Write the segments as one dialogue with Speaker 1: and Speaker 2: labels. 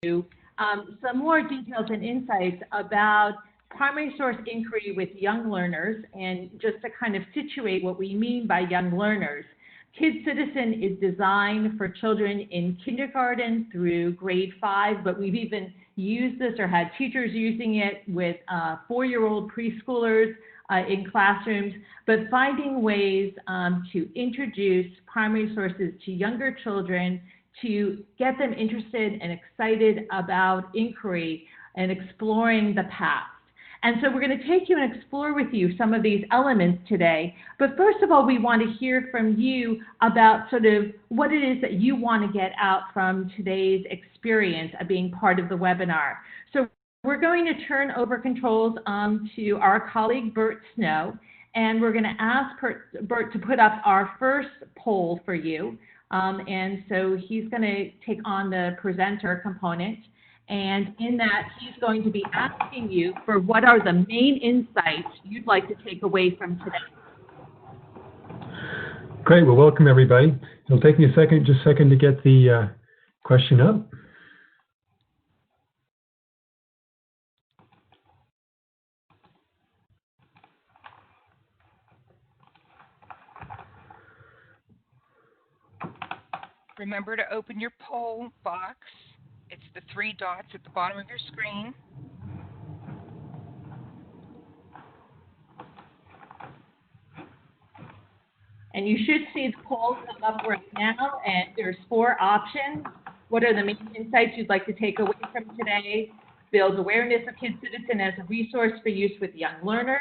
Speaker 1: some more details and insights about primary source inquiry with young learners, and just to kind of situate what we mean by young learners. KidCitizen is designed for children in kindergarten through grade 5, but we've even used this or had teachers using it with 4-year-old preschoolers in classrooms, but finding ways to introduce primary sources to younger children to get them interested and excited about inquiry and exploring the past. And so we're going to take you and explore with you some of these elements today. But first of all, we want to hear from you about sort of what it is that you want to get out from today's experience of being part of the webinar. So we're going to turn over controls to our colleague, Bert Snow, and we're going to ask Bert to put up our first poll for you. And so he's going to take on the presenter component. And in that, he's going to be asking you for what are the main insights you'd like to take away from today.
Speaker 2: Great. Well, welcome, everybody. It'll take me just a second to get the question up.
Speaker 3: Remember to open your poll box. It's the 3 dots at the bottom of your screen.
Speaker 1: And you should see the poll come up right now, and there's 4 options. What are the main insights you'd like to take away from today? Build awareness of KidCitizen as a resource for use with young learners.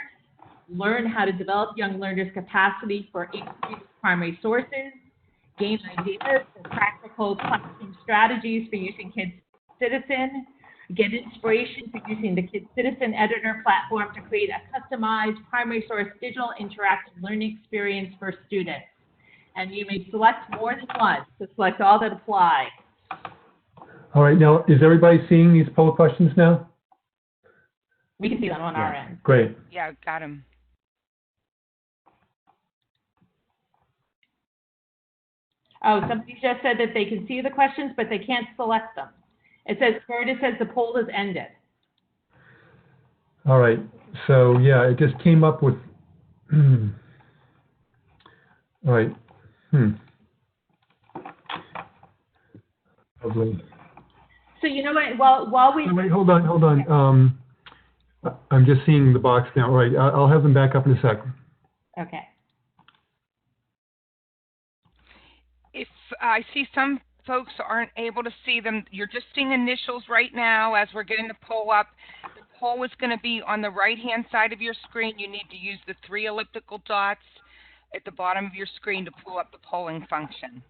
Speaker 1: Learn how to develop young learners' capacity for increased primary sources. Gain ideas for practical classroom strategies for using KidCitizen. Get inspiration for using the KidCitizen editor platform to create a customized primary source digital interactive learning experience for students. And you may select more than one, so select all that apply.
Speaker 2: All right, now, is everybody seeing these poll questions now?
Speaker 1: We can see them on our end.
Speaker 2: Great.
Speaker 3: Yeah, got them.
Speaker 1: Oh, somebody just said that they can see the questions, but they can't select them. It says, Bert, it says the poll is ended.
Speaker 2: All right. So, yeah, it just came up with, all right. Lovely.
Speaker 1: So, you know what, while we...
Speaker 2: Oh, wait, hold on. I'm just seeing the box now. All right, I'll have them back up in a second.
Speaker 1: Okay.
Speaker 3: If I see some folks aren't able to see them, you're just seeing initials right now as we're getting the poll up. The poll is going to be on the right-hand side of your screen. You need to use the 3 elliptical dots at the bottom of your screen to pull up the polling function.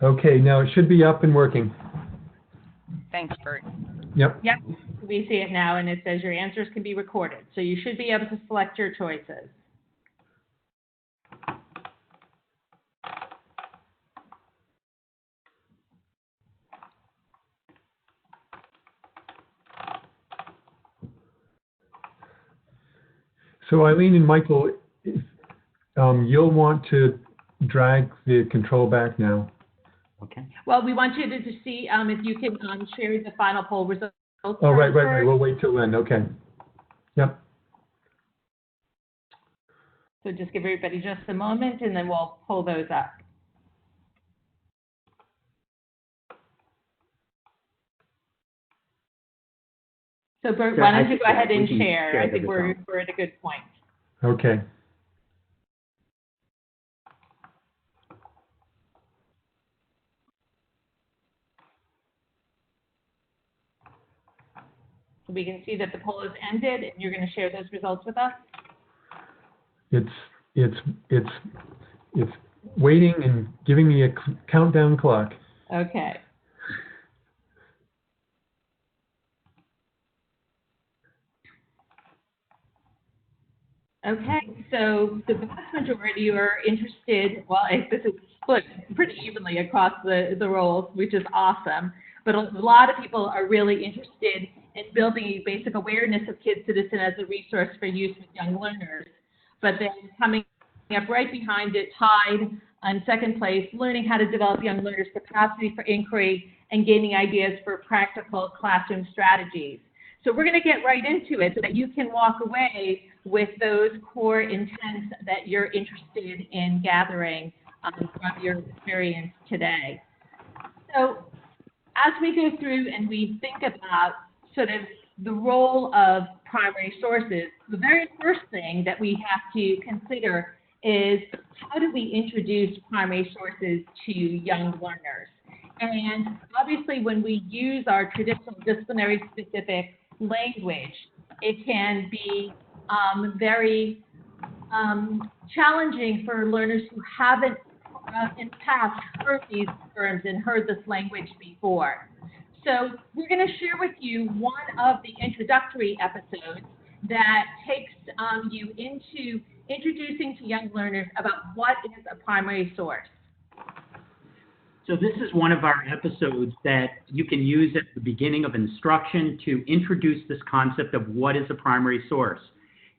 Speaker 2: Okay, now it should be up and working.
Speaker 3: Thanks, Bert.
Speaker 2: Yep.
Speaker 1: Yep, we see it now, and it says your answers can be recorded. So you should be able to select your choices.
Speaker 2: So Ilene and Michael, you'll want to drag the control back now.
Speaker 1: Okay. Well, we want you to see if you can share the final poll results.
Speaker 2: Oh, right. We'll wait till then. Okay. Yep.
Speaker 1: So just give everybody just a moment, and then we'll pull those up. So, Bert, why don't you go ahead and share? I think we're at a good point.
Speaker 2: Okay.
Speaker 1: So we can see that the poll is ended, and you're going to share those results with us?
Speaker 2: It's waiting and giving me a countdown clock.
Speaker 1: Okay. Okay, so the vast majority are interested, well, this is split pretty evenly across the roles, which is awesome, but a lot of people are really interested in building a basic awareness of KidCitizen as a resource for use with young learners. But then coming up right behind it, tied on second place, learning how to develop young learners' capacity for inquiry and gaining ideas for practical classroom strategies. So we're going to get right into it so that you can walk away with those core intents that you're interested in gathering from your experience today. So as we go through and we think about sort of the role of primary sources, the very first thing that we have to consider is how do we introduce primary sources to young learners? And obviously when we use our traditional disciplinary specific language, it can be very challenging for learners who haven't in the past heard these terms and heard this language before. So we're going to share with you one of the introductory episodes that takes you into introducing to young learners about what is a primary source.
Speaker 4: So this is one of our episodes that you can use at the beginning of instruction to introduce this concept of what is a primary source.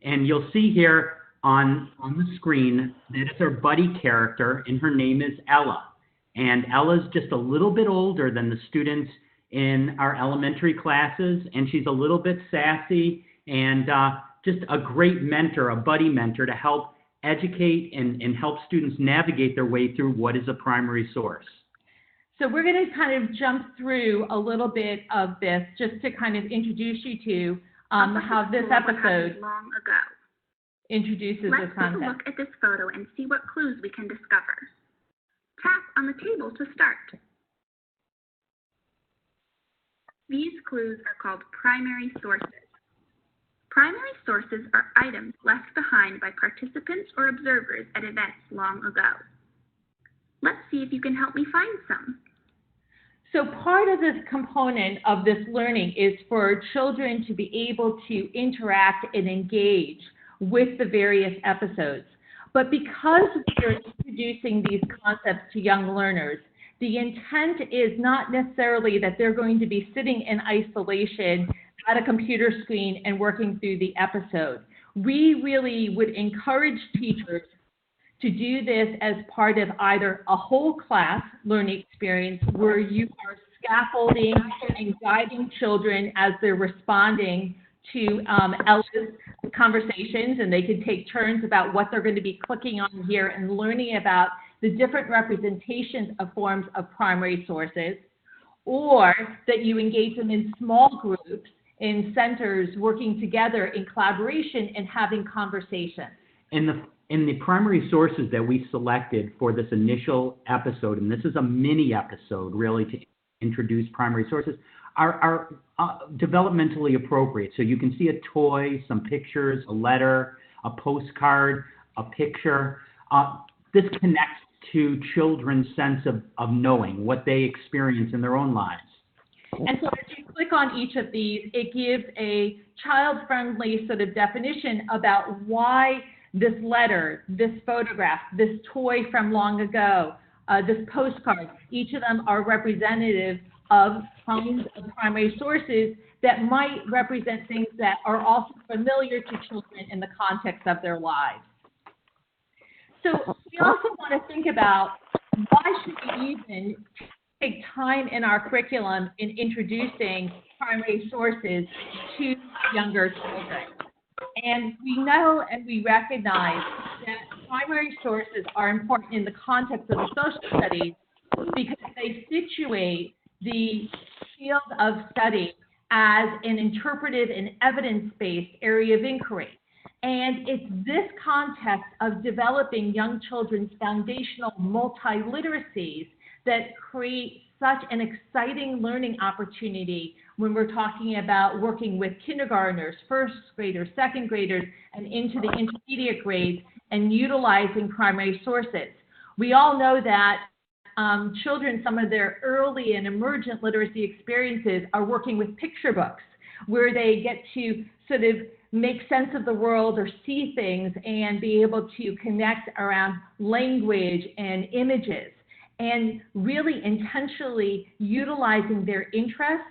Speaker 4: And you'll see here on the screen that it's our buddy character, and her name is Ella. And Ella's just a little bit older than the students in our elementary classes, and she's a little bit sassy and just a great mentor, a buddy mentor to help educate and help students navigate their way through what is a primary source.
Speaker 1: So we're going to kind of jump through a little bit of this just to kind of introduce you to how this episode
Speaker 5: long ago
Speaker 1: introduces this concept.
Speaker 5: Let's take a look at this photo and see what clues we can discover. Tap on the table to start. These clues are called primary sources. Primary sources are items left behind by participants or observers at events long ago. Let's see if you can help me find some.
Speaker 1: So part of this component of this learning is for children to be able to interact and engage with the various episodes. But because we're introducing these concepts to young learners, the intent is not necessarily that they're going to be sitting in isolation at a computer screen and working through the episode. We really would encourage teachers to do this as part of either a whole class learning experience where you are scaffolding and guiding children as they're responding to Ella's conversations, and they can take turns about what they're going to be clicking on here and learning about the different representations of forms of primary sources, or that you engage them in small groups in centers working together in collaboration and having conversations.
Speaker 4: In the primary sources that we selected for this initial episode, and this is a mini episode really to introduce primary sources, are developmentally appropriate. So you can see a toy, some pictures, a letter, a postcard, a picture. This connects to children's sense of knowing what they experience in their own lives.
Speaker 1: And so as you click on each of these, it gives a child-friendly sort of definition about why this letter, this photograph, this toy from long ago, this postcard, each of them are representative of kinds of primary sources that might represent things that are also familiar to children in the context of their lives. So we also want to think about why should we even take time in our curriculum in introducing primary sources to younger children. And we know and we recognize that primary sources are important in the context of the social studies because they situate the field of study as an interpretive and evidence-based area of inquiry. And it's this context of developing young children's foundational multiliteracies that create such an exciting learning opportunity when we're talking about working with kindergartners, first graders, second graders, and into the intermediate grades and utilizing primary sources. We all know that children, some of their early and emergent literacy experiences are working with picture books where they get to sort of make sense of the world or see things and be able to connect around language and images, and really intentionally utilizing their interest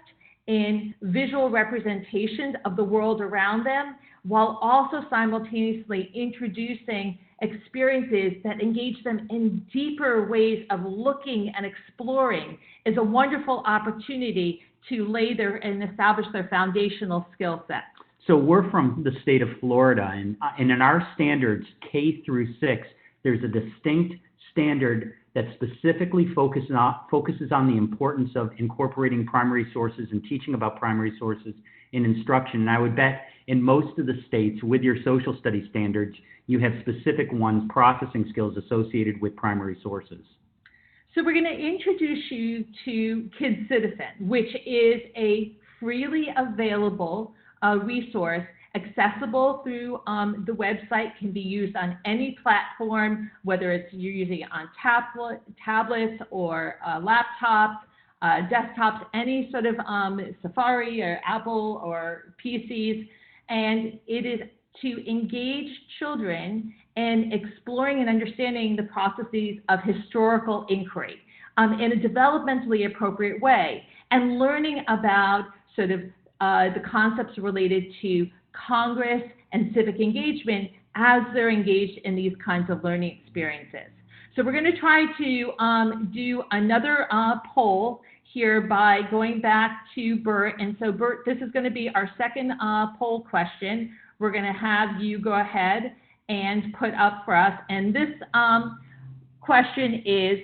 Speaker 1: in visual representations of the world around them, while also simultaneously introducing experiences that engage them in deeper ways of looking and exploring is a wonderful opportunity to lay their and establish their foundational skill sets.
Speaker 4: So we're from the state of Florida, and in our standards, K through 6, there's a distinct standard that specifically focuses on the importance of incorporating primary sources and teaching about primary sources in instruction. And I would bet in most of the states with your social studies standards, you have specific ones, processing skills associated with primary sources.
Speaker 1: So we're going to introduce you to KidCitizen, which is a freely available resource accessible through the website, can be used on any platform, whether it's you're using it on tablets or laptops, desktops, any sort of Safari or Apple or PCs. And it is to engage children in exploring and understanding the processes of historical inquiry in a developmentally appropriate way, and learning about sort of the concepts related to Congress and civic engagement as they're engaged in these kinds of learning experiences. So we're going to try to do another poll here by going back to Bert. And so Bert, this is going to be our second poll question. We're going to have you go ahead and put up for us. And this question is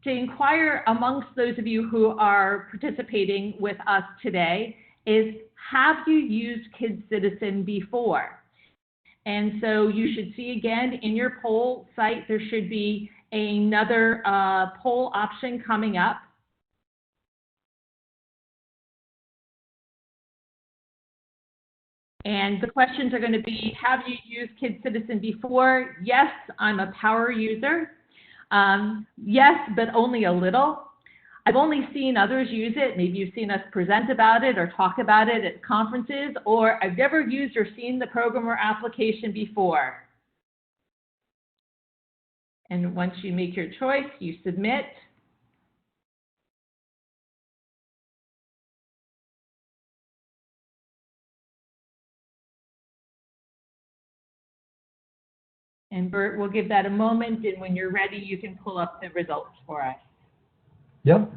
Speaker 1: to inquire amongst those of you who are participating with us today is, have you used KidCitizen before? And so you should see again in your poll site, there should be another poll option coming up. And the questions are going to be, have you used KidCitizen before? Yes, I'm a power user. Yes, but only a little. I've only seen others use it. Maybe you've seen us present about it or talk about it at conferences, or I've never used or seen the program or application before. And once you make your choice, you submit. And Bert, we'll give that a moment, and when you're ready, you can pull up the results for us.
Speaker 2: Yep.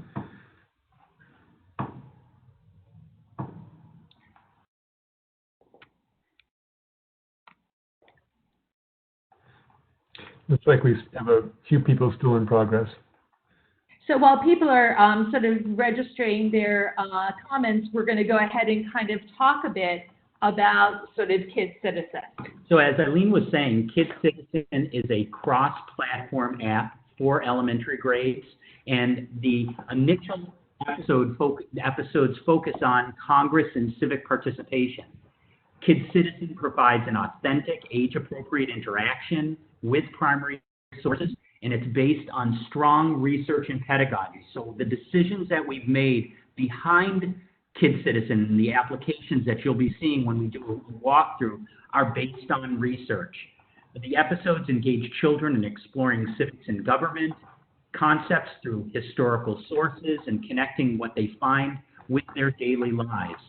Speaker 2: Looks like we have a few people still in progress.
Speaker 1: So while people are sort of registering their comments, we're going to go ahead and kind of talk a bit about sort of KidCitizen.
Speaker 4: So as Ilene was saying, KidCitizen is a cross-platform app for elementary grades, and the initial episodes focus on Congress and civic participation. KidCitizen provides an authentic, age-appropriate interaction with primary sources, and it's based on strong research and pedagogy. So the decisions that we've made behind KidCitizen and the applications that you'll be seeing when we do a walkthrough are based on research. The episodes engage children in exploring civics and government concepts through historical sources and connecting what they find with their daily lives.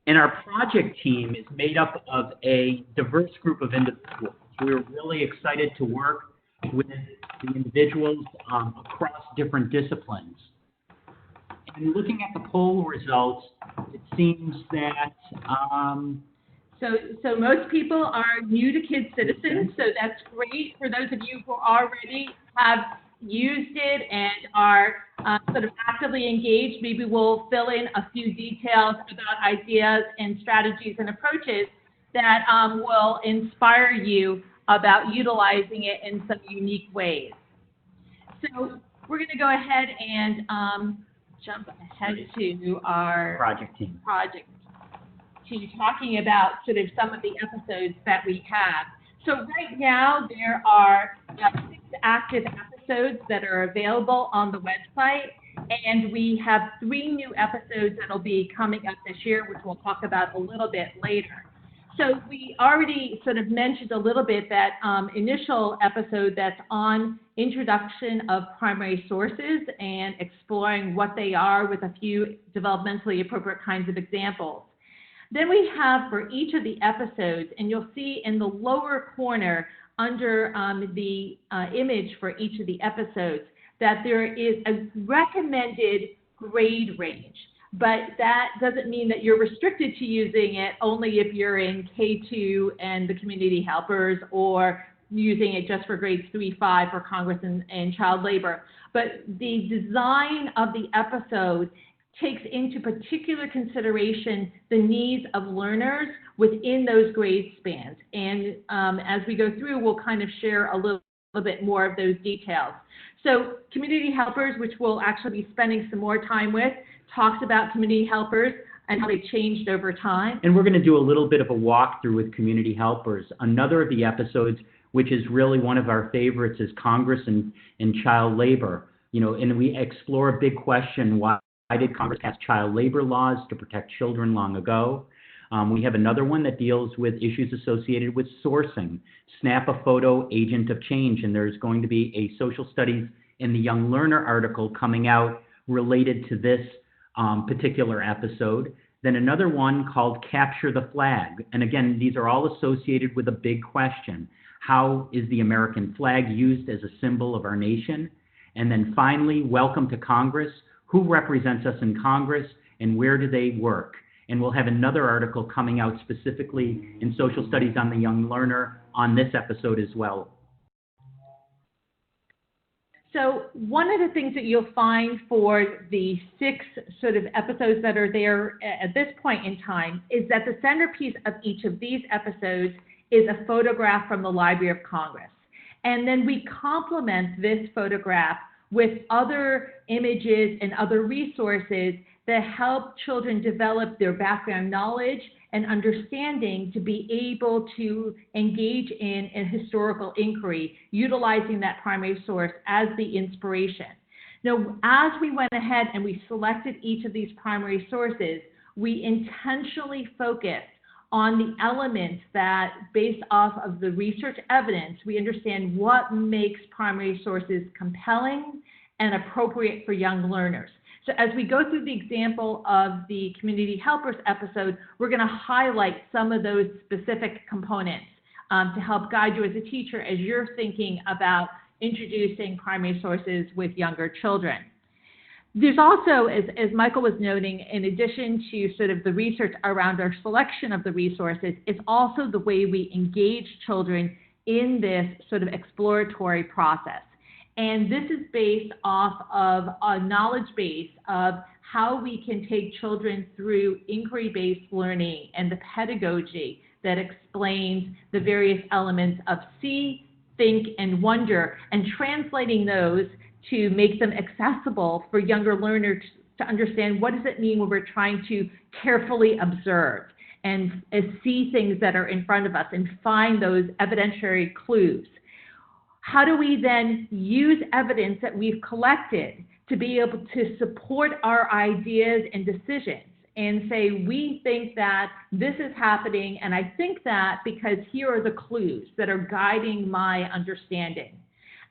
Speaker 4: And our project team is made up of a diverse group of individuals. We're really excited to work with the individuals across different disciplines. And looking at the poll results, it seems that
Speaker 1: So most people are new to KidCitizen, so that's great for those of you who already have used it and are sort of actively engaged. Maybe we'll fill in a few details about ideas and strategies and approaches that will inspire you about utilizing it in some unique ways. So we're going to go ahead and jump ahead to our
Speaker 4: project team.
Speaker 1: To talking about sort of some of the episodes that we have. So right now there are 6 active episodes that are available on the website, and we have 3 new episodes that will be coming up this year, which we'll talk about a little bit later. So we already sort of mentioned a little bit that initial episode that's on introduction of primary sources and exploring what they are with a few developmentally appropriate kinds of examples. Then we have for each of the episodes, and you'll see in the lower corner under the image for each of the episodes that there is a recommended grade range. But that doesn't mean that you're restricted to using it only if you're in K2 and the community helpers, or using it just for grades 3-5 for Congress and child labor. But the design of the episode takes into particular consideration the needs of learners within those grade spans. And as we go through, we'll kind of share a little bit more of those details. So community helpers, which we'll actually be spending some more time with, talks about community helpers and how they've changed over time.
Speaker 4: And we're going to do a little bit of a walkthrough with community helpers. Another of the episodes, which is really one of our favorites, is Congress and child labor. You know, and we explore a big question: why did Congress pass child labor laws to protect children long ago? We have another one that deals with issues associated with sourcing. Snap a photo, agent of change, and there's going to be a social studies in the Young Learner article coming out related to this particular episode. Then another one called Capture the Flag. And again, these are all associated with a big question. How is the American flag used as a symbol of our nation? And then finally, Welcome to Congress. Who represents us in Congress and where do they work? And we'll have another article coming out specifically in Social Studies on the Young Learner on this episode as well.
Speaker 1: So one of the things that you'll find for the 6 sort of episodes that are there at this point in time is that the centerpiece of each of these episodes is a photograph from the Library of Congress. And then we complement this photograph with other images and other resources that help children develop their background knowledge and understanding to be able to engage in a historical inquiry, utilizing that primary source as the inspiration. Now, as we went ahead and we selected each of these primary sources, we intentionally focused on the elements that, based off of the research evidence, we understand what makes primary sources compelling and appropriate for young learners. So as we go through the example of the community helpers episode, we're going to highlight some of those specific components to help guide you as a teacher as you're thinking about introducing primary sources with younger children. There's also, as Michael was noting, in addition to sort of the research around our selection of the resources, it's also the way we engage children in this sort of exploratory process. And this is based off of a knowledge base of how we can take children through inquiry-based learning and the pedagogy that explains the various elements of see, think, and wonder, and translating those to make them accessible for younger learners to understand what does it mean when we're trying to carefully observe and see things that are in front of us and find those evidentiary clues. How do we then use evidence that we've collected to be able to support our ideas and decisions and say, we think that this is happening, and I think that because here are the clues that are guiding my understanding.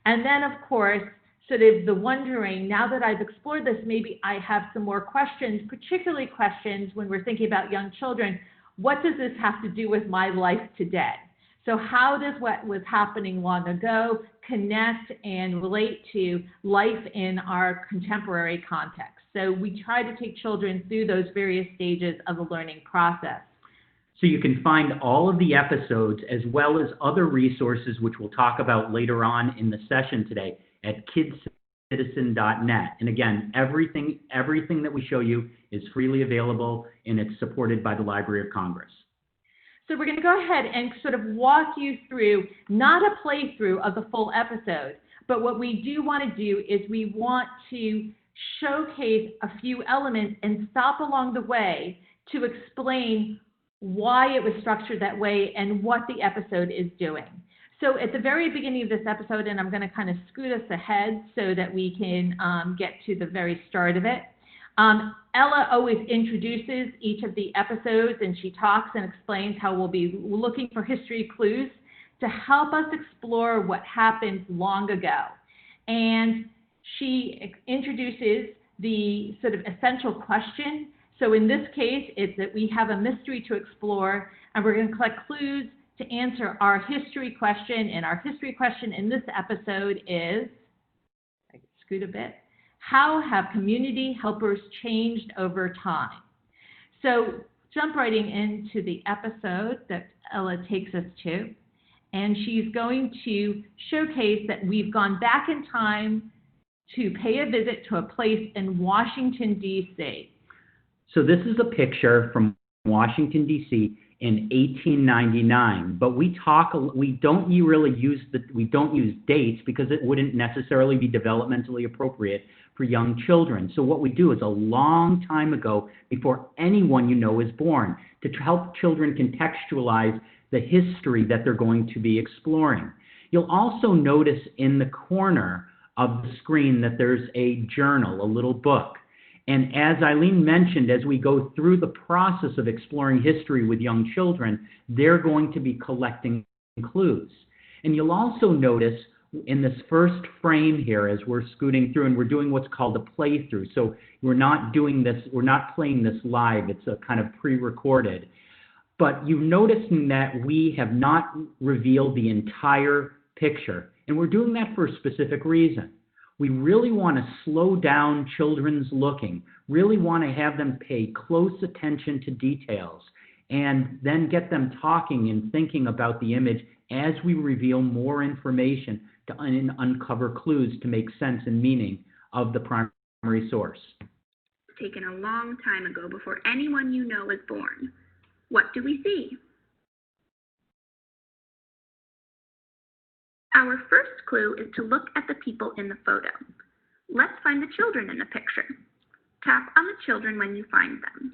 Speaker 1: And then, of course, sort of the wondering, now that I've explored this, maybe I have some more questions, particularly questions when we're thinking about young children. What does this have to do with my life today? So how does what was happening long ago connect and relate to life in our contemporary context? So we try to take children through those various stages of the learning process.
Speaker 4: So you can find all of the episodes as well as other resources, which we'll talk about later on in the session today, at KidCitizen.net. And again, everything that we show you is freely available, and it's supported by the Library of Congress.
Speaker 1: So we're going to go ahead and sort of walk you through, not a playthrough of the full episode, but what we do want to do is we want to showcase a few elements and stop along the way to explain why it was structured that way and what the episode is doing. So at the very beginning of this episode, and I'm going to kind of scoot us ahead so that we can get to the very start of it, Ella always introduces each of the episodes, and she talks and explains how we'll be looking for history clues to help us explore what happened long ago. And she introduces the sort of essential question So in this case, it's that we have a mystery to explore, and we're going to collect clues to answer our history question. And our history question in this episode is, I can scoot a bit, how have community helpers changed over time? So jump right into the episode that Ella takes us to, and she's going to showcase that we've gone back in time to pay a visit to a place in Washington, D.C.
Speaker 4: So this is a picture from Washington, D.C. in 1899, but we don't use dates because it wouldn't necessarily be developmentally appropriate for young children. So what we do is a long time ago, before anyone you know is born, to help children contextualize the history that they're going to be exploring. You'll also notice in the corner of the screen that there's a journal, a little book. And as Ilene mentioned, as we go through the process of exploring history with young children, they're going to be collecting clues. And you'll also notice in this first frame here, as we're scooting through, and we're doing what's called a playthrough. So we're not playing this live, it's a kind of pre-recorded. But you've noticed that we have not revealed the entire picture. And we're doing that for a specific reason. We really want to slow down children's looking, really want to have them pay close attention to details, and then get them talking and thinking about the image as we reveal more information to uncover clues to make sense and meaning of the primary source.
Speaker 5: Taken a long time ago, before anyone you know was born. What do we see? Our first clue is to look at the people in the photo. Let's find the children in the picture. Tap on the children when you find them.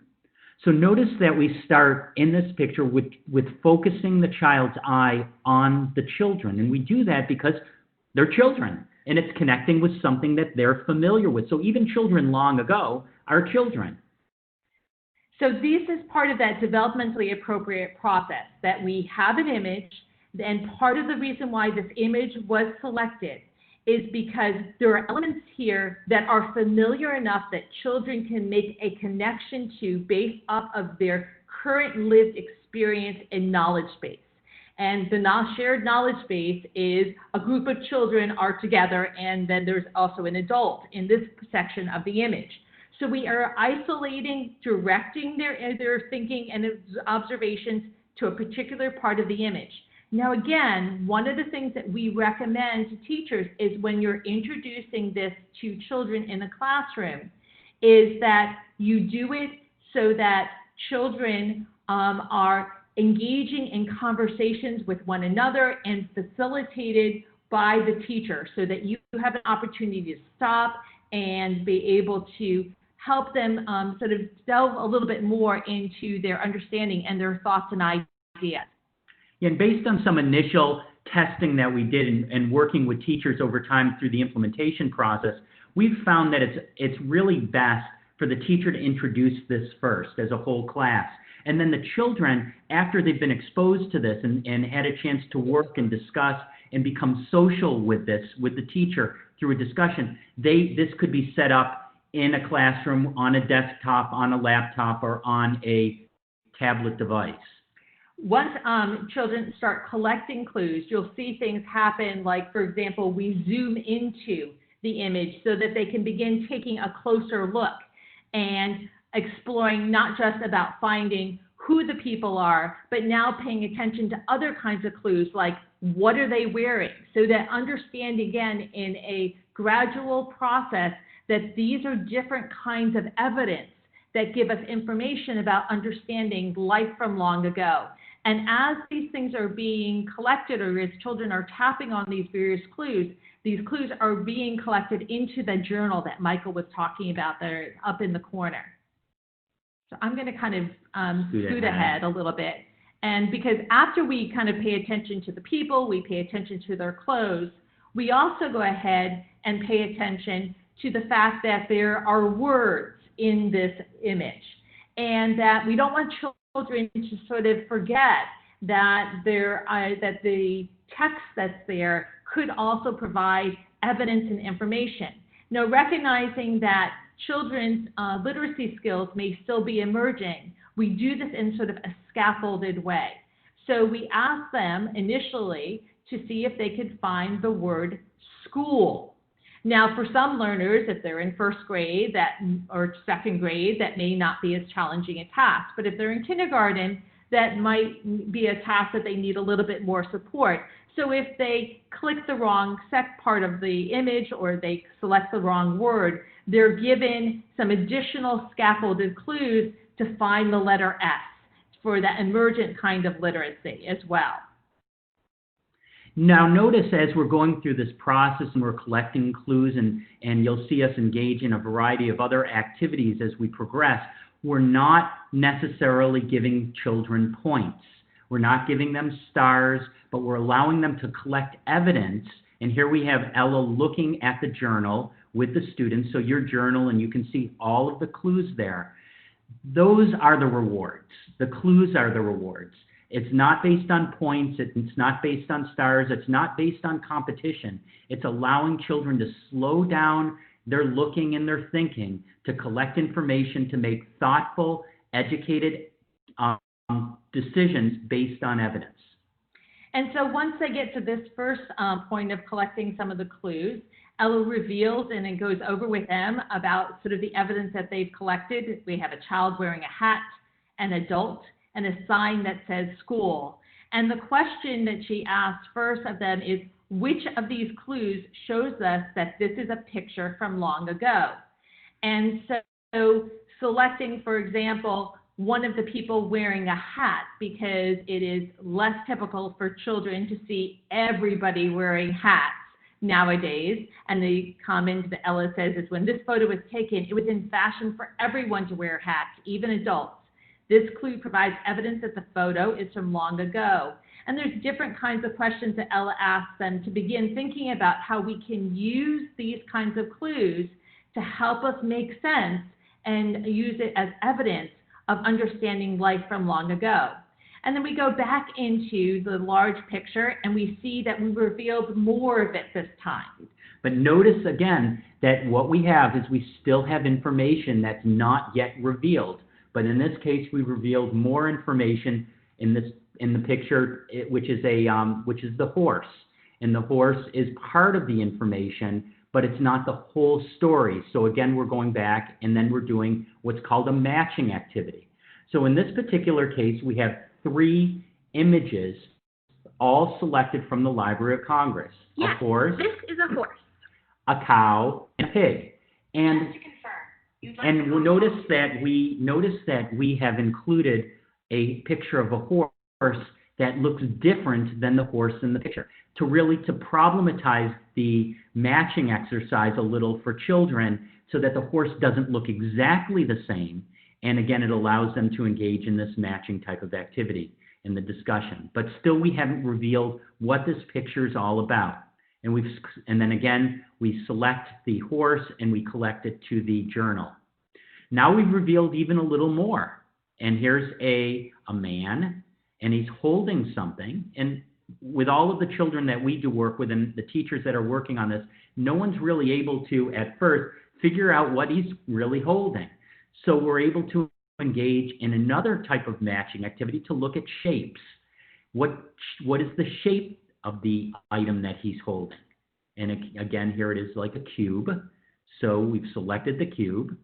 Speaker 4: So notice that we start in this picture with focusing the child's eye on the children. And we do that because they're children, and it's connecting with something that they're familiar with. So even children long ago are children.
Speaker 1: So this is part of that developmentally appropriate process, that we have an image, and part of the reason why this image was selected is because there are elements here that are familiar enough that children can make a connection to based off of their current lived experience and knowledge base. And the shared knowledge base is a group of children are together, and then there's also an adult in this section of the image. So we are isolating, directing their thinking and observations to a particular part of the image. Now, again, one of the things that we recommend to teachers is when you're introducing this to children in the classroom is that you do it so that children are engaging in conversations with one another and facilitated by the teacher, so that you have an opportunity to stop and be able to help them sort of delve a little bit more into their understanding and their thoughts and ideas.
Speaker 4: And based on some initial testing that we did and working with teachers over time through the implementation process, we've found that it's really best for the teacher to introduce this first as a whole class. And then the children, after they've been exposed to this and had a chance to work and discuss and become social with this, with the teacher through a discussion, this could be set up in a classroom, on a desktop, on a laptop, or on a tablet device.
Speaker 1: Once children start collecting clues, you'll see things happen like, for example, we zoom into the image so that they can begin taking a closer look and exploring not just about finding who the people are, but now paying attention to other kinds of clues like what are they wearing, so that understand again in a gradual process that these are different kinds of evidence that give us information about understanding life from long ago. And as these things are being collected, or as children are tapping on these various clues, these clues are being collected into the journal that Michael was talking about that are up in the corner. So I'm going to kind of scoot ahead a little bit. And because after we kind of pay attention to the people, we pay attention to their clothes, we also go ahead and pay attention to the fact that there are words in this image, and that we don't want children to sort of forget that that the text that's there could also provide evidence and information. Now, recognizing that children's literacy skills may still be emerging, we do this in sort of a scaffolded way. So we ask them initially to see if they could find the word school. Now, for some learners, if they're in first grade or second grade, that may not be as challenging a task. But if they're in kindergarten, that might be a task that they need a little bit more support. So if they click the wrong part of the image or they select the wrong word, they're given some additional scaffolded clues to find the letter S for that emergent kind of literacy as well.
Speaker 4: Now notice as we're going through this process and we're collecting clues and you'll see us engage in a variety of other activities as we progress, we're not necessarily giving children points. We're not giving them stars, but we're allowing them to collect evidence. And here we have Ella looking at the journal with the students. So your journal, and you can see all of the clues there. Those are the rewards. The clues are the rewards. It's not based on points. It's not based on stars. It's not based on competition. It's allowing children to slow down their looking and their thinking, to collect information, to make thoughtful, educated decisions based on evidence.
Speaker 1: And so once they get to this first point of collecting some of the clues, Ella reveals and then goes over with them about sort of the evidence that they've collected. We have a child wearing a hat, an adult, and a sign that says school. And the question that she asked first of them is, which of these clues shows us that this is a picture from long ago? And so selecting, for example, one of the people wearing a hat, because it is less typical for children to see everybody wearing hats nowadays. And the comment that Ella says is, when this photo was taken, it was in fashion for everyone to wear hats, even adults. This clue provides evidence that the photo is from long ago. And there's different kinds of questions that Ella asks them to begin thinking about how we can use these kinds of clues to help us make sense and use it as evidence of understanding life from long ago. And then we go back into the large picture and we see that we revealed more of it this time.
Speaker 4: But notice again that what we have is we still have information that's not yet revealed. But in this case, we revealed more information in the picture, which is the horse. And the horse is part of the information, but it's not the whole story. So again, we're going back and then we're doing what's called a matching activity. So in this particular case, we have 3 images, all selected from the Library of Congress.
Speaker 5: Yes,
Speaker 4: a horse,
Speaker 5: this is a horse,
Speaker 4: a cow, and a pig. And
Speaker 5: just to confirm.
Speaker 4: And we'll notice that we have included a picture of a horse that looks different than the horse in the picture to problematize the matching exercise a little for children so that the horse doesn't look exactly the same. And again, it allows them to engage in this matching type of activity in the discussion. But still, we haven't revealed what this picture is all about. And then again, we select the horse and we collect it to the journal. Now we've revealed even a little more. And here's a man, and he's holding something. And with all of the children that we do work with and the teachers that are working on this, no one's really able to, at first, figure out what he's really holding. So we're able to engage in another type of matching activity to look at shapes. What is the shape of the item that he's holding? And again, here it is like a cube. So we've selected the cube.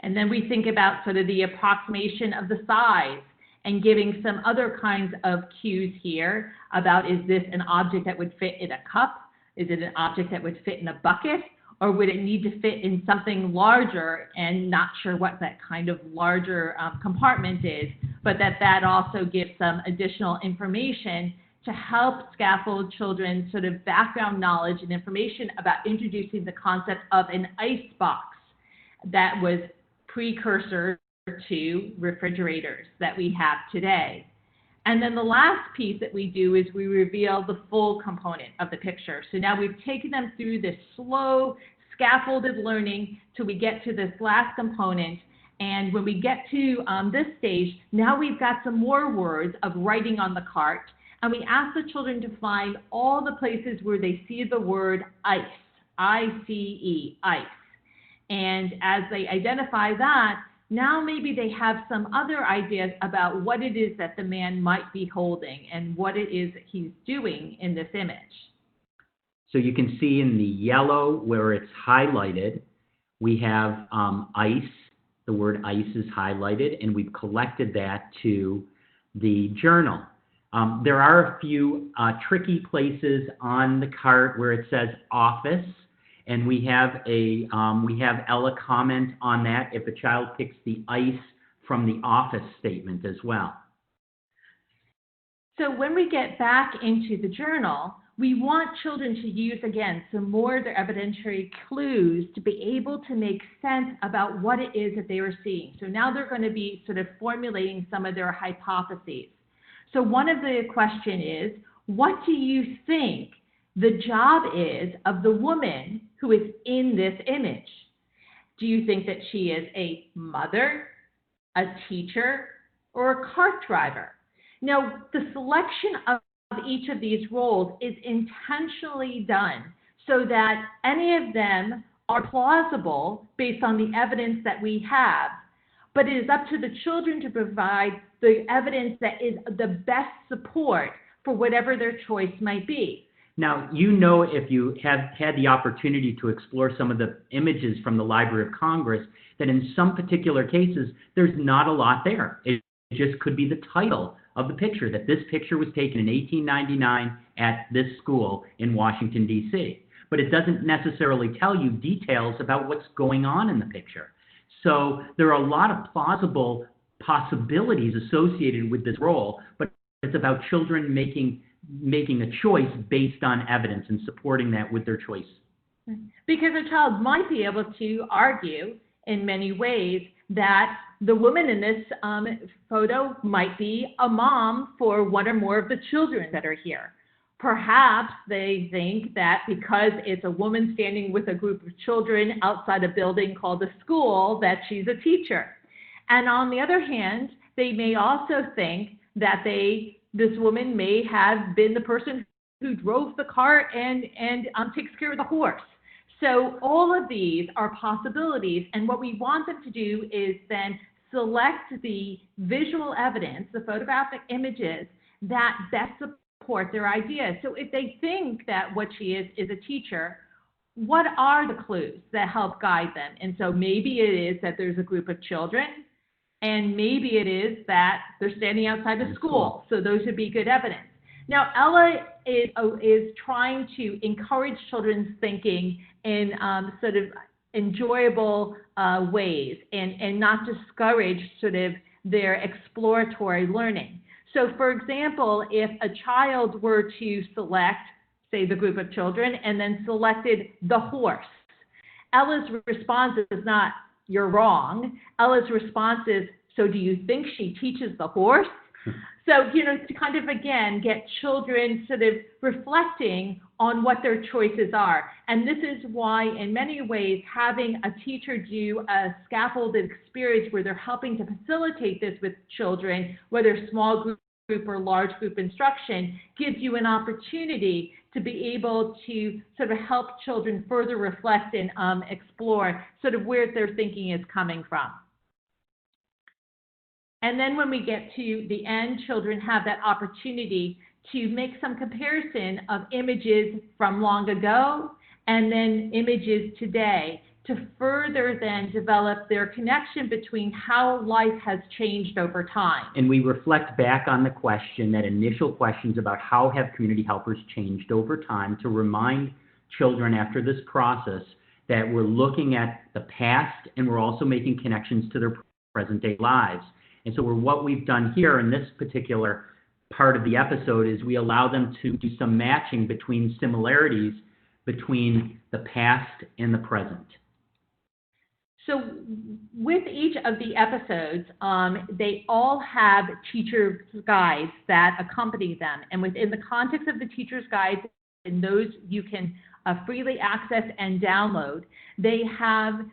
Speaker 1: And then we think about sort of the approximation of the size and giving some other kinds of cues here about, is this an object that would fit in a cup? Is it an object that would fit in a bucket? Or would it need to fit in something larger, and not sure what that kind of larger compartment is, but that also gives some additional information to help scaffold children sort of background knowledge and information about introducing the concept of an ice box that was precursor to refrigerators that we have today. And then the last piece that we do is we reveal the full component of the picture. So now we've taken them through this slow, scaffolded learning till we get to this last component. And when we get to this stage, now we've got some more words of writing on the cart. And we ask the children to find all the places where they see the word ice. ICE, ICE. And as they identify that, now maybe they have some other ideas about what it is that the man might be holding and what it is that he's doing in this image.
Speaker 4: So you can see in the yellow where it's highlighted, we have ICE. The word ICE is highlighted, and we've collected that to the journal. There are a few tricky places on the cart where it says office, and we have Ella comment on that if a child picks the ICE from the office statement as well.
Speaker 1: So when we get back into the journal, we want children to use, again, some more of their evidentiary clues to be able to make sense about what it is that they were seeing. So now they're going to be sort of formulating some of their hypotheses. So one of the question is, what do you think the job is of the woman who is in this image? Do you think that she is a mother, a teacher, or a cart driver? Now, the selection of each of these roles is intentionally done so that any of them are plausible based on the evidence that we have, but it is up to the children to provide the evidence that is the best support for whatever their choice might be.
Speaker 4: Now, you know, if you have had the opportunity to explore some of the images from the Library of Congress, that in some particular cases, there's not a lot there. It just could be the title of the picture, that this picture was taken in 1899 at this school in Washington, D.C. But it doesn't necessarily tell you details about what's going on in the picture. So there are a lot of plausible possibilities associated with this role, but it's about children making a choice based on evidence and supporting that with their choice.
Speaker 1: Because a child might be able to argue in many ways that the woman in this photo might be a mom for one or more of the children that are here. Perhaps they think that because it's a woman standing with a group of children outside a building called a school, that she's a teacher. And on the other hand, they may also think that this woman may have been the person who drove the cart and takes care of the horse. So all of these are possibilities, and what we want them to do is then select the visual evidence, the photographic images that best support their ideas. So if they think that what she is a teacher, what are the clues that help guide them? And so maybe it is that there's a group of children, and maybe it is that they're standing outside the school. So those would be good evidence. Now, Ella is trying to encourage children's thinking in sort of enjoyable ways and not discourage sort of their exploratory learning. So, for example, if a child were to select, say, the group of children and then selected the horse, Ella's response is not, "You're wrong." Ella's response is, "So do you think she teaches the horse?" So, to kind of, again, get children sort of reflecting on what their choices are. And this is why, in many ways, having a teacher do a scaffolded experience where they're helping to facilitate this with children, whether small group or large group instruction, gives you an opportunity to be able to sort of help children further reflect and explore sort of where their thinking is coming from. And then when we get to the end, children have that opportunity to make some comparison of images from long ago and then images today to further then develop their connection between how life has changed over time.
Speaker 4: And we reflect back on the question, that initial questions about how have community helpers changed over time, to remind children after this process that we're looking at the past and we're also making connections to their present day lives. And so what we've done here in this particular part of the episode is we allow them to do some matching between similarities between the past and the present.
Speaker 1: So with each of the episodes, they all have teacher's guides that accompany them. And within the context of the teacher's guides, and those you can freely access and download, they have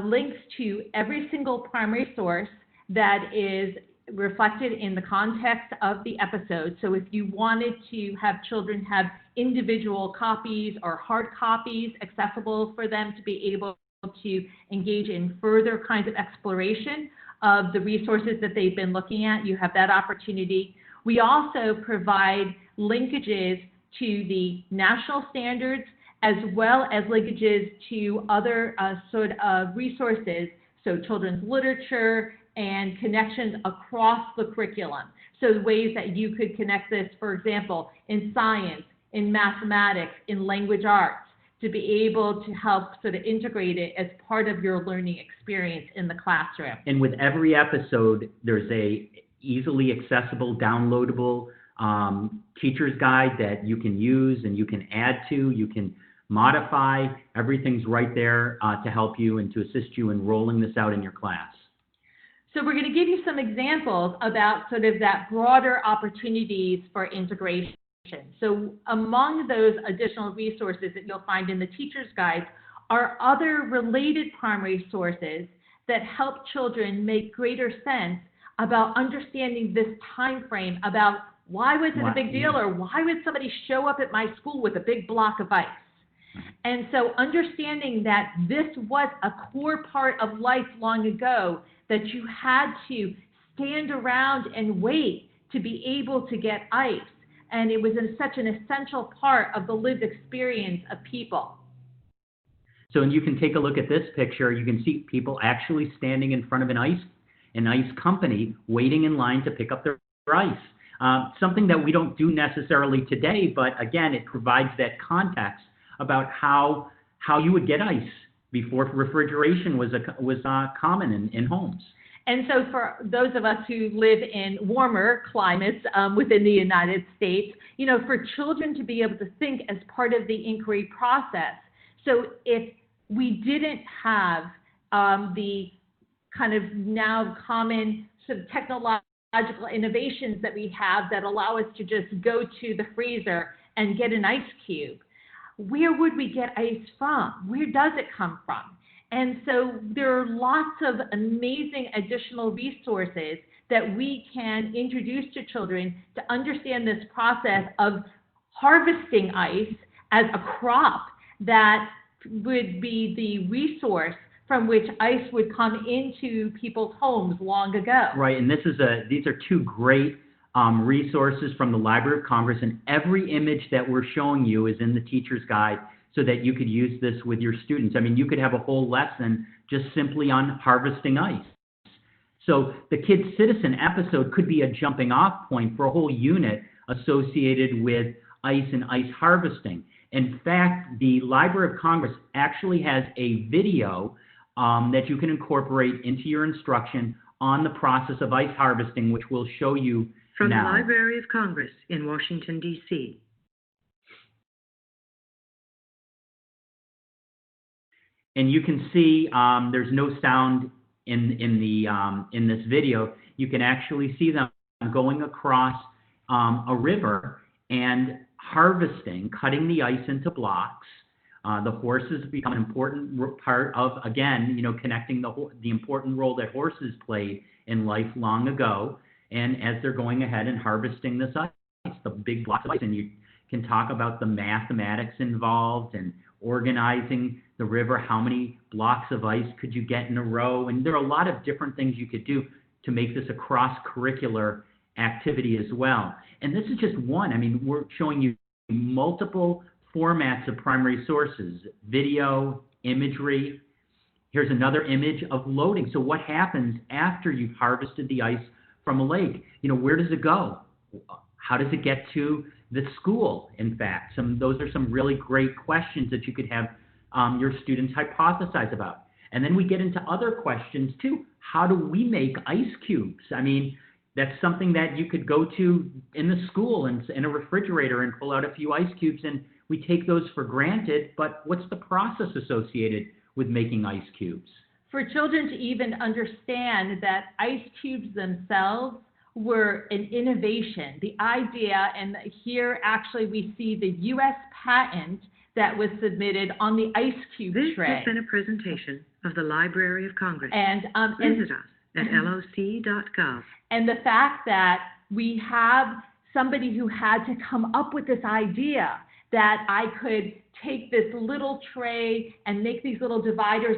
Speaker 1: links to every single primary source that is reflected in the context of the episode. So if you wanted to have children have individual copies or hard copies accessible for them to be able to engage in further kinds of exploration of the resources that they've been looking at, you have that opportunity. We also provide linkages to the national standards as well as linkages to other sort of resources, so children's literature and connections across the curriculum. So ways that you could connect this, for example, in science, in mathematics, in language arts, to be able to help sort of integrate it as part of your learning experience in the classroom.
Speaker 4: And with every episode, there's a easily accessible, downloadable teacher's guide that you can use and you can add to, you can modify. Everything's right there to help you and to assist you in rolling this out in your class.
Speaker 1: So we're going to give you some examples about sort of that broader opportunities for integration. So among those additional resources that you'll find in the teacher's guide are other related primary sources that help children make greater sense about understanding this time frame, about why was it a big deal, or why would somebody show up at my school with a big block of ice? And so understanding that this was a core part of life long ago, that you had to stand around and wait to be able to get ice. And it was such an essential part of the lived experience of people.
Speaker 4: So and you can take a look at this picture. You can see people actually standing in front of an ice company waiting in line to pick up their ice. Something that we don't do necessarily today, but again, it provides that context about how you would get ice before refrigeration was common in homes.
Speaker 1: And so for those of us who live in warmer climates within the United States, you know, for children to be able to think as part of the inquiry process. So if we didn't have the kind of now common sort of technological innovations that we have that allow us to just go to the freezer and get an ice cube, where would we get ice from? Where does it come from? And so there are lots of amazing additional resources that we can introduce to children to understand this process of harvesting ice as a crop that would be the resource from which ice would come into people's homes long ago.
Speaker 4: Right, and these are two great resources from the Library of Congress, and every image that we're showing you is in the teacher's guide so that you could use this with your students. I mean, you could have a whole lesson just simply on harvesting ice. So the KidCitizen episode could be a jumping off point for a whole unit associated with ice and ice harvesting. In fact, the Library of Congress actually has a video that you can incorporate into your instruction on the process of ice harvesting, which we'll show you
Speaker 6: from
Speaker 4: now.
Speaker 6: the Library of Congress in Washington, D.C.
Speaker 4: And you can see there's no sound in this video. You can actually see them going across a river and harvesting, cutting the ice into blocks. The horses become an important part of, again, you know, connecting the important role that horses played in life long ago. And as they're going ahead and harvesting this ice, the big blocks of ice, and you can talk about the mathematics involved and organizing the river, how many blocks of ice could you get in a row? And there are a lot of different things you could do to make this a cross-curricular activity as well. And this is just one. I mean, we're showing you multiple formats of primary sources, video, imagery. Here's another image of loading. So what happens after you've harvested the ice from a lake? You know, where does it go? How does it get to the school? In fact, those are some really great questions that you could have your students hypothesize about. And then we get into other questions too. How do we make ice cubes? I mean, that's something that you could go to in the school and in a refrigerator and pull out a few ice cubes, and we take those for granted, but what's the process associated with making ice cubes?
Speaker 1: For children to even understand that ice cubes themselves were an innovation, the idea, and here actually we see the U.S. patent that was submitted on the ice cube tray.
Speaker 6: This has been a presentation of the Library of Congress.
Speaker 1: And
Speaker 6: visit us at loc.gov.
Speaker 1: And the fact that we have somebody who had to come up with this idea that I could take this little tray and make these little dividers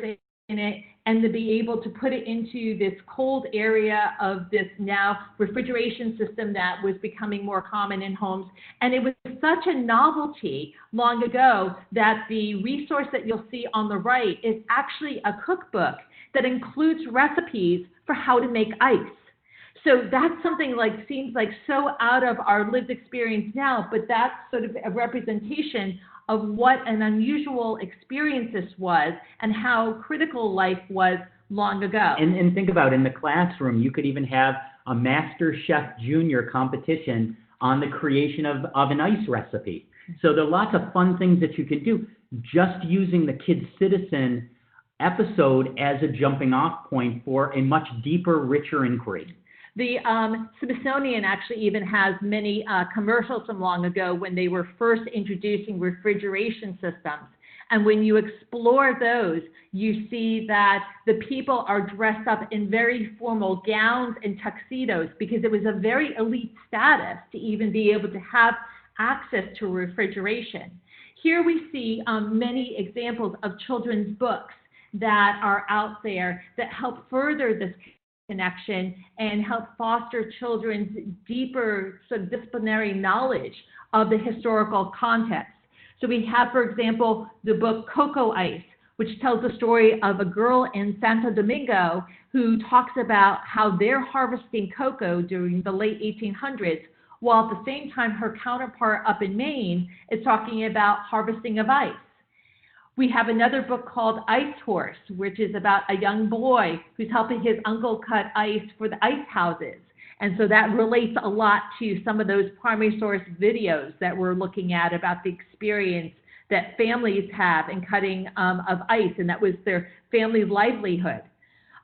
Speaker 1: in it and to be able to put it into this cold area of this now refrigeration system that was becoming more common in homes. And it was such a novelty long ago that the resource that you'll see on the right is actually a cookbook that includes recipes for how to make ice. So that's something like seems like so out of our lived experience now, but that's sort of a representation of what an unusual experience this was and how critical life was long ago.
Speaker 4: And think about in the classroom, you could even have a Master Chef Junior competition on the creation of an ice recipe. So there are lots of fun things that you can do just using the KidCitizen episode as a jumping off point for a much deeper, richer inquiry.
Speaker 1: The Smithsonian actually even has many commercials from long ago when they were first introducing refrigeration systems. And when you explore those, you see that the people are dressed up in very formal gowns and tuxedos because it was a very elite status to even be able to have access to refrigeration. Here we see many examples of children's books that are out there that help further this connection and help foster children's deeper sort of disciplinary knowledge of the historical context. So we have, for example, the book Cocoa Ice, which tells the story of a girl in Santo Domingo who talks about how they're harvesting cocoa during the late 1800s, while at the same time her counterpart up in Maine is talking about harvesting of ice. We have another book called Ice Horse, which is about a young boy who's helping his uncle cut ice for the ice houses. And so that relates a lot to some of those primary source videos that we're looking at about the experience that families have in cutting of ice, and that was their family's livelihood.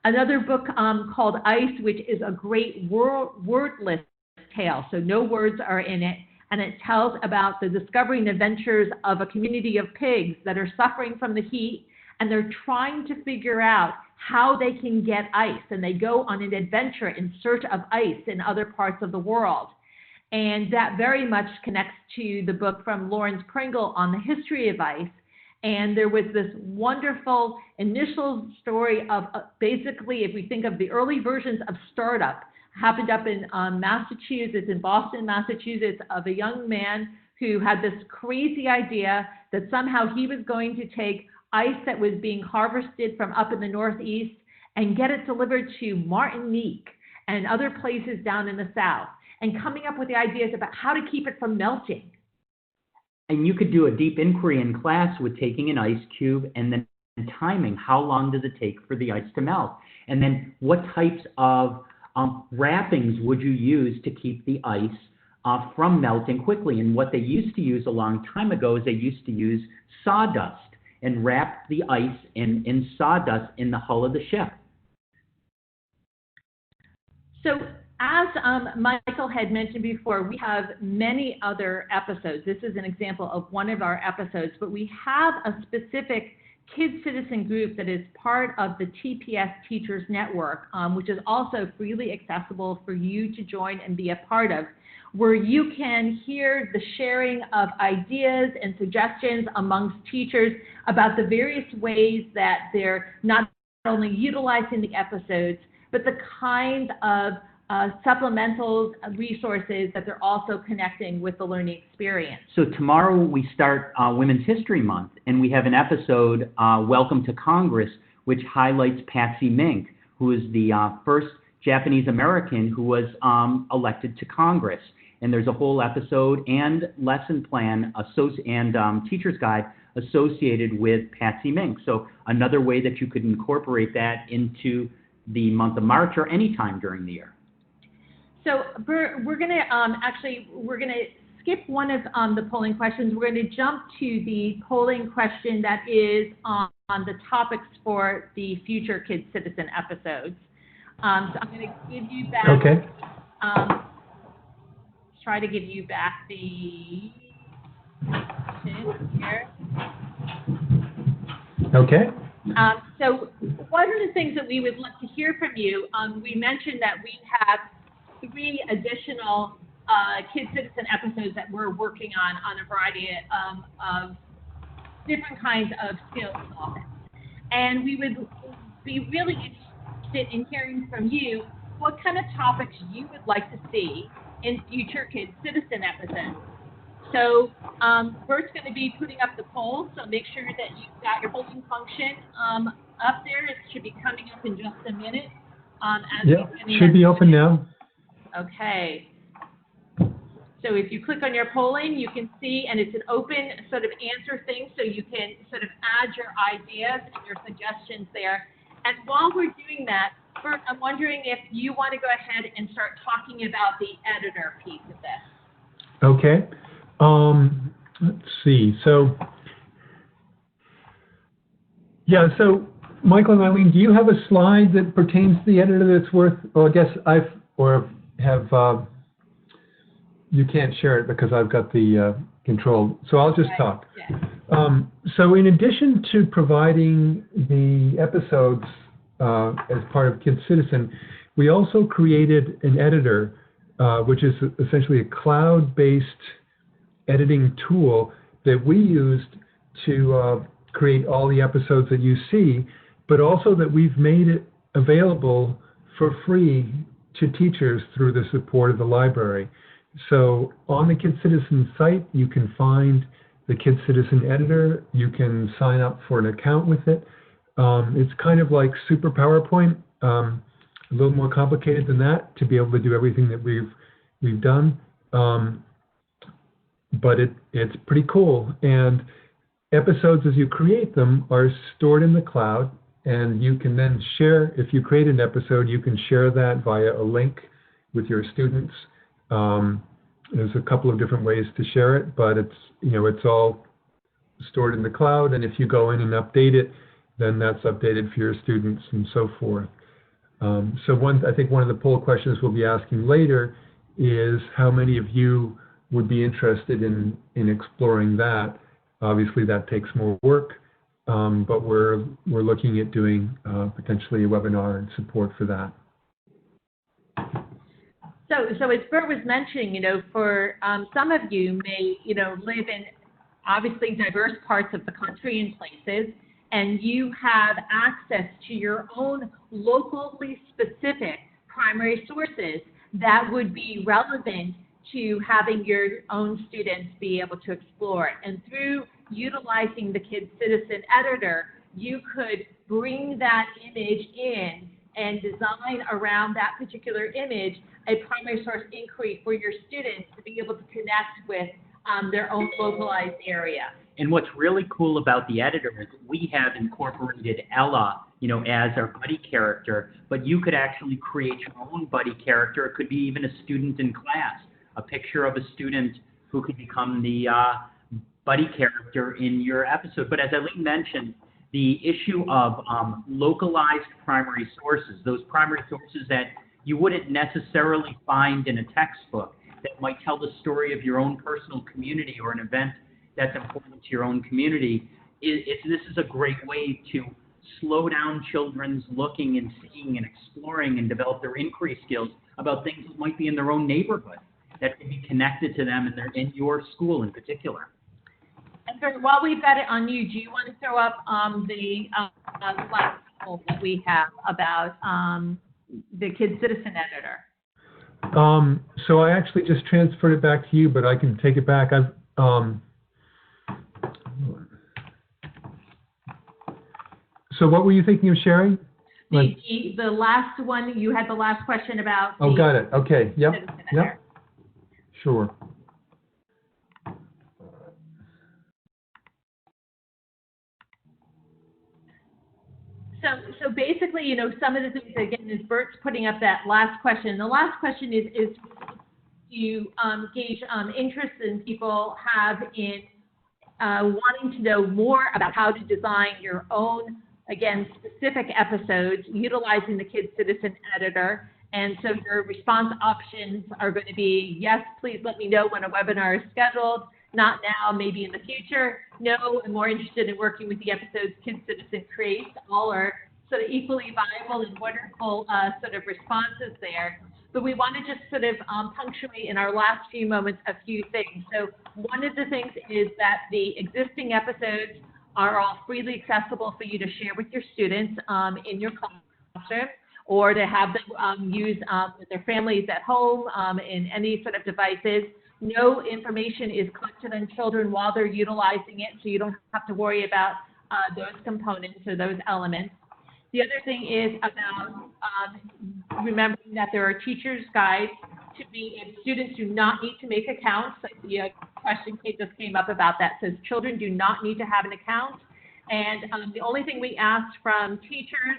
Speaker 1: Another book called Ice, which is a great wordless tale, so no words are in it. And it tells about the discovery and adventures of a community of pigs that are suffering from the heat, and they're trying to figure out how they can get ice. And they go on an adventure in search of ice in other parts of the world. And that very much connects to the book from Lawrence Pringle on the history of ice. And there was this wonderful initial story of basically, if we think of the early versions of startup, happened up in Massachusetts, in Boston, Massachusetts, of a young man who had this crazy idea that somehow he was going to take ice that was being harvested from up in the Northeast and get it delivered to Martinique and other places down in the South, and coming up with the ideas about how to keep it from melting.
Speaker 4: And you could do a deep inquiry in class with taking an ice cube and then timing how long does it take for the ice to melt, and then what types of wrappings would you use to keep the ice from melting quickly. And what they used to use a long time ago is they used to use sawdust and wrap the ice in sawdust in the hull of the ship. So as Michael had mentioned before, we have many other episodes. This is an example of one of our episodes, but we have a specific KidCitizen group that is part of the TPS Teachers Network, which is also freely accessible for you to join and be a part of, where you can hear the sharing of ideas and suggestions amongst teachers about the various ways that they're not only utilizing the episodes, but the kind of supplemental resources that they're also connecting with the learning experience. So tomorrow we start Women's History Month, and we have an episode, Welcome to Congress, which highlights Patsy Mink, who is the first Japanese American who was elected to Congress. And there's a whole episode and lesson plan and teacher's guide associated with Patsy Mink. So another way that you could incorporate that into the month of March or any time during the year. So Bert, we're going to skip one of the polling questions. We're going to jump to the polling question that is on the topics for the future KidCitizen episodes. So I'm going to give you back.
Speaker 2: Okay.
Speaker 1: Try to give you back the question here.
Speaker 2: Okay.
Speaker 1: So one of the things that we would love to hear from you, we mentioned that we have 3 additional KidCitizen episodes that we're working on a variety of different kinds of skills topics. And we would be really interested in hearing from you what kind of topics you would like to see in future KidCitizen episodes. So Bert's going to be putting up the poll, so make sure that you've got your polling function up there. It should be coming up in just a minute.
Speaker 2: Yeah, should be open now.
Speaker 1: Okay. So if you click on your polling, you can see, and it's an open sort of answer thing, so you can sort of add your ideas and your suggestions there. And while we're doing that, Bert, I'm wondering if you want to go ahead and start talking about the editor piece of this.
Speaker 2: Okay. Let's see. So, yeah, so Michael and Ilene, do you have a slide that pertains to the editor that's worth, well, I guess you can't share it because I've got the control, so I'll just talk.
Speaker 1: Yeah.
Speaker 2: So in addition to providing the episodes as part of KidCitizen, we also created an editor, which is essentially a cloud-based editing tool that we used to create all the episodes that you see, but also that we've made it available for free to teachers through the support of the library. So on the KidCitizen site, you can find the KidCitizen editor. You can sign up for an account with it. It's kind of like Super PowerPoint, a little more complicated than that to be able to do everything that we've done. But it's pretty cool. And episodes, as you create them, are stored in the cloud, and you can then share. If you create an episode, you can share that via a link with your students. There's a couple of different ways to share it, but it's all stored in the cloud, and if you go in and update it, then that's updated for your students and so forth. I think one of the poll questions we'll be asking later is how many of you would be interested in exploring that. Obviously, that takes more work, but we're looking at doing potentially a webinar and support for that.
Speaker 1: So as Bert was mentioning, for some of you may, live in obviously diverse parts of the country and places, and you have access to your own locally specific primary sources that would be relevant to having your own students be able to explore it. And through utilizing the KidCitizen editor, you could bring that image in and design around that particular image a primary source inquiry for your students to be able to connect with their own localized area.
Speaker 4: And what's really cool about the editor is we have incorporated Ella, as our buddy character, but you could actually create your own buddy character. It could be even a student in class, a picture of a student who could become the buddy character in your episode. But as Ilene mentioned, the issue of localized primary sources, those primary sources that you wouldn't necessarily find in a textbook, that might tell the story of your own personal community or an event that's important to your own community. This is a great way to slow down children's looking and seeing and exploring and develop their inquiry skills about things that might be in their own neighborhood that can be connected to them in your school in particular.
Speaker 1: And Bert, while we've got it on you, do you want to throw up the last poll that we have about the KidCitizen editor?
Speaker 2: So I actually just transferred it back to you, but I can take it back. So what were you thinking of sharing?
Speaker 1: The last one, you had the last question about.
Speaker 2: Oh, got it. Okay. Yep. Yep. Sure.
Speaker 1: So basically, some of the things, again, is Bert's putting up that last question. The last question is to gauge interest in people have in wanting to know more about how to design your own, again, specific episodes utilizing the KidCitizen editor. And so your response options are going to be, yes, please let me know when a webinar is scheduled. not now, maybe in the future. No, I'm more interested in working with the episodes KidCitizen creates. All are sort of equally viable and wonderful sort of responses there. But we want to just sort of punctuate in our last few moments a few things. So one of the things is that the existing episodes are all freely accessible for you to share with your students in your classroom, or to have them use with their families at home in any sort of devices. No information is collected on children while they're utilizing it, so you don't have to worry about those components or those elements. The other thing is about remembering that there are teachers' guides to be, if students do not need to make accounts. I see a question just came up about that. It says children do not need to have an account. And the only thing we asked from teachers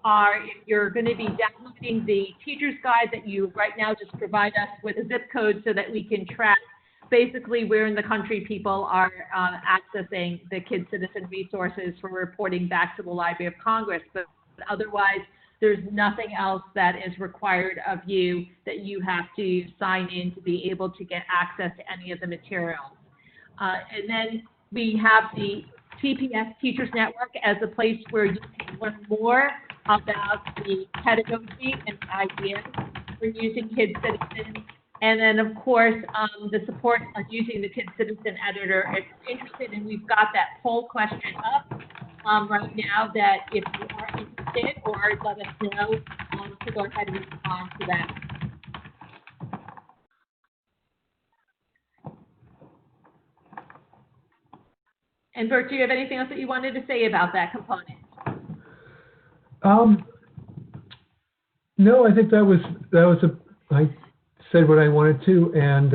Speaker 1: are if you're going to be downloading the teacher's guide that you right now just provide us with a zip code so that we can track basically where in the country people are accessing the KidCitizen resources for reporting back to the Library of Congress. But otherwise, there's nothing else that is required of you that you have to sign in to be able to get access to any of the materials. And then we have the TPS Teachers Network as a place where you can learn more about the pedagogy and ideas for using KidCitizen. And then, of course, the support of using the KidCitizen editor. If you're interested, and we've got that poll question up right now, that if you are interested, or let us know to go ahead and respond to that. And Bert, do you have anything else that you wanted to say about that component?
Speaker 2: No, I think I said what I wanted to, and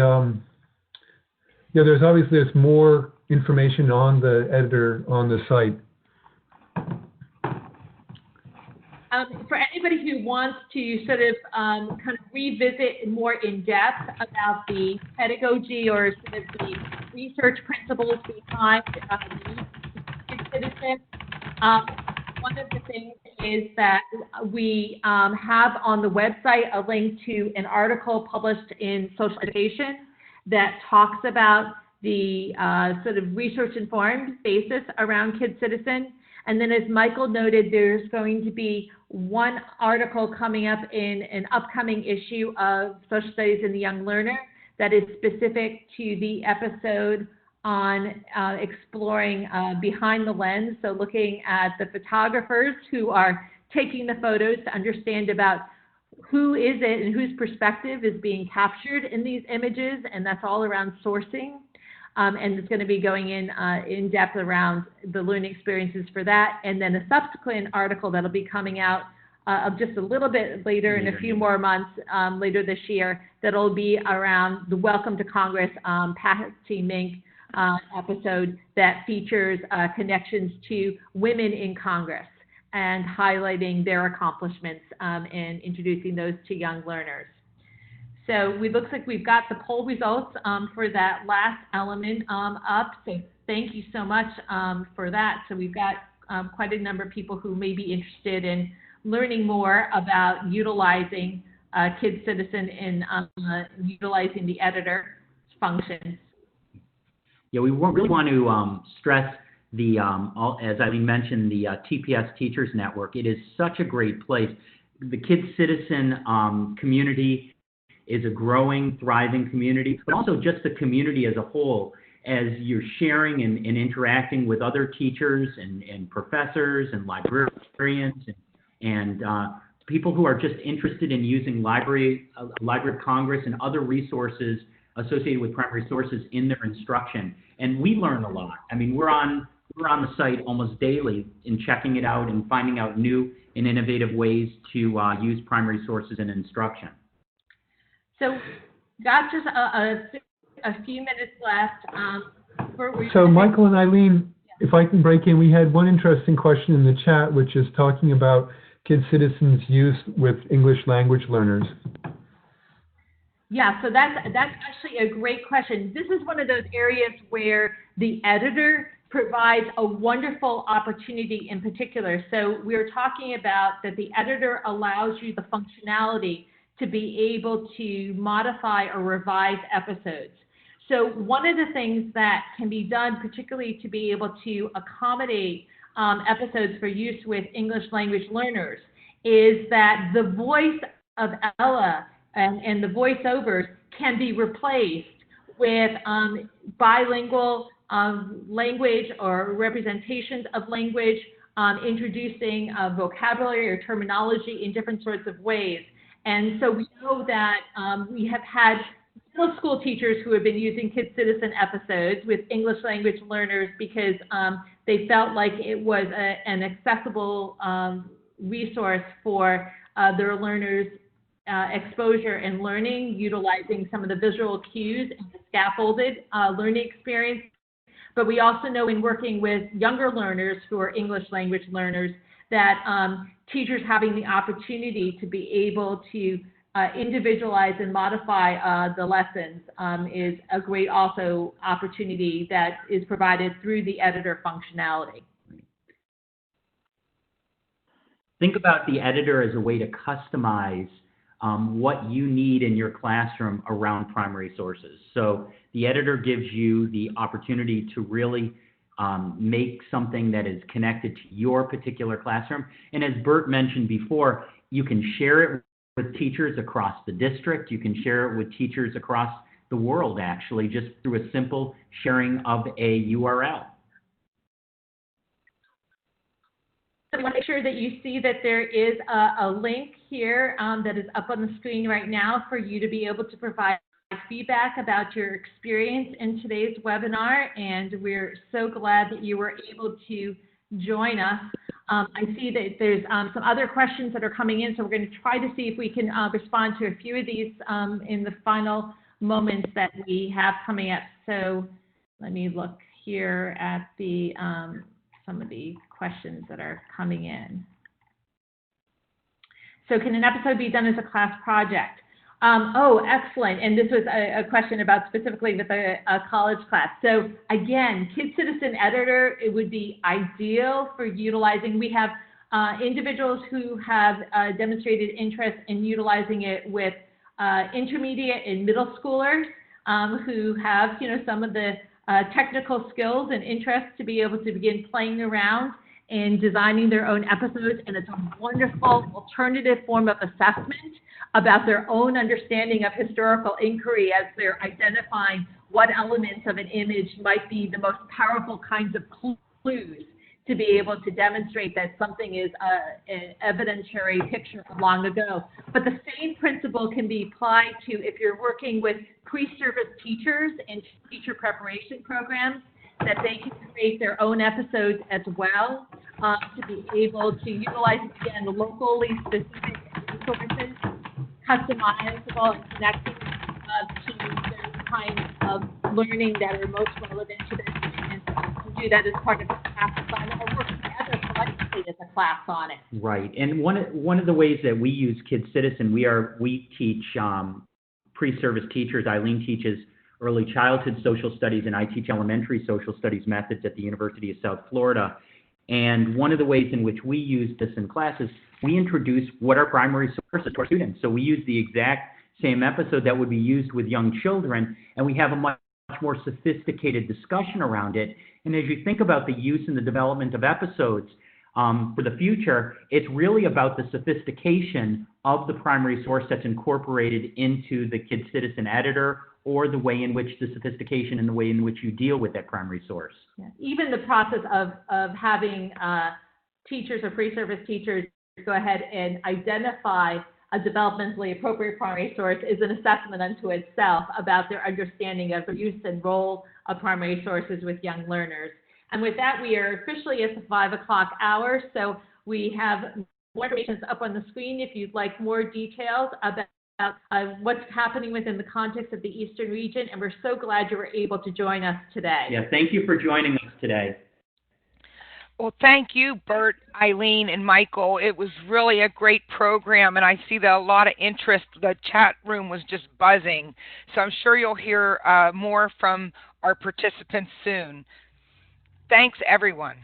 Speaker 2: yeah, there's more information on the editor on the site.
Speaker 1: For anybody who wants to sort of kind of revisit more in depth about the pedagogy or sort of the research principles behind KidCitizen, one of the things is that we have on the website a link to an article published in Social Education that talks about the sort of research-informed basis around KidCitizen. And then, as Michael noted, there's going to be one article coming up in an upcoming issue of Social Studies in the Young Learner that is specific to the episode on exploring behind the lens, so looking at the photographers who are taking the photos to understand about who is it and whose perspective is being captured in these images, and that's all around sourcing. And it's going to be going in depth around the learning experiences for that. And then a subsequent article that'll be coming out just a little bit later, in a few more months, later this year, that'll be around the Welcome to Congress Patsy Mink episode that features connections to women in Congress and highlighting their accomplishments and introducing those to young learners. So it looks like we've got the poll results for that last element up. So thank you so much for that. So we've got quite a number of people who may be interested in learning more about utilizing KidCitizen in utilizing the editor functions.
Speaker 4: Yeah, we really want to stress the, as Ilene mentioned, the TPS Teachers Network. It is such a great place. The KidCitizen community is a growing, thriving community, but also just the community as a whole, as you're sharing and interacting with other teachers and professors and librarians and people who are just interested in using Library of Congress and other resources associated with primary sources in their instruction. And we learn a lot. I mean, we're on the site almost daily in checking it out and finding out new and innovative ways to use primary sources in instruction.
Speaker 1: So, got just a few minutes left.
Speaker 2: So, Michael and Ilene, if I can break in, we had one interesting question in the chat, which is talking about KidCitizen's use with English language learners.
Speaker 1: Yeah, so that's actually a great question. This is one of those areas where the editor provides a wonderful opportunity in particular. So we're talking about that the editor allows you the functionality to be able to modify or revise episodes. So one of the things that can be done, particularly to be able to accommodate episodes for use with English language learners, is that the voice of Ella and the voiceovers can be replaced with bilingual language or representations of language, introducing vocabulary or terminology in different sorts of ways. And so we know that we have had middle school teachers who have been using KidCitizen episodes with English language learners because they felt like it was an accessible resource for their learners' exposure and learning, utilizing some of the visual cues and the scaffolded learning experience. But we also know in working with younger learners who are English language learners that teachers having the opportunity to be able to individualize and modify the lessons is a great also opportunity that is provided through the editor functionality.
Speaker 4: Think about the editor as a way to customize what you need in your classroom around primary sources. So the editor gives you the opportunity to really make something that is connected to your particular classroom. And as Bert mentioned before, you can share it with teachers across the district. You can share it with teachers across the world, actually, just through a simple sharing of a URL.
Speaker 1: So I want to make sure that you see that there is a link here that is up on the screen right now for you to be able to provide feedback about your experience in today's webinar, and we're so glad that you were able to join us. I see that there's some other questions that are coming in, so we're going to try to see if we can respond to a few of these in the final moments that we have coming up. So let me look here at the some of the questions that are coming in. So can an episode be done as a class project? Oh, excellent. And this was a question about specifically with a college class. So again, KidCitizen Editor, it would be ideal for utilizing. We have individuals who have demonstrated interest in utilizing it with intermediate and middle schoolers who have, some of the technical skills and interests to be able to begin playing around and designing their own episodes. And it's a wonderful alternative form of assessment about their own understanding of historical inquiry as they're identifying what elements of an image might be the most powerful kinds of clues to be able to demonstrate that something is an evidentiary picture from long ago. But the same principle can be applied to if you're working with pre-service teachers and teacher preparation programs, that they can create their own episodes as well to be able to utilize, again, locally specific resources, customizable and connecting to those kinds of learning that are most relevant to their students, and do that as part of a class assignment or work together collectively as a class on it.
Speaker 4: Right, and one of the ways that we use KidCitizen, we teach pre-service teachers. Ilene teaches early childhood social studies, and I teach elementary social studies methods at the University of South Florida. And one of the ways in which we use this in classes, we introduce what are primary sources to our students. So we use the exact same episode that would be used with young children, and we have a much more sophisticated discussion around it. And as you think about the use and the development of episodes for the future, it's really about the sophistication of the primary source that's incorporated into the KidCitizen editor, or the way in which the sophistication and the way in which you deal with that primary source.
Speaker 1: Yeah. Even the process of having teachers or pre-service teachers go ahead and identify a developmentally appropriate primary source is an assessment unto itself about their understanding of the use and role of primary sources with young learners. And with that, we are officially at the 5 o'clock hour, so we have more information up on the screen if you'd like more details about what's happening within the context of the Eastern region, and we're so glad you were able to join us today.
Speaker 4: Yeah, thank you for joining us today.
Speaker 3: Well, thank you, Bert, Ilene, and Michael. It was really a great program, and I see that a lot of interest. The chat room was just buzzing, so I'm sure you'll hear more from our participants soon. Thanks, everyone.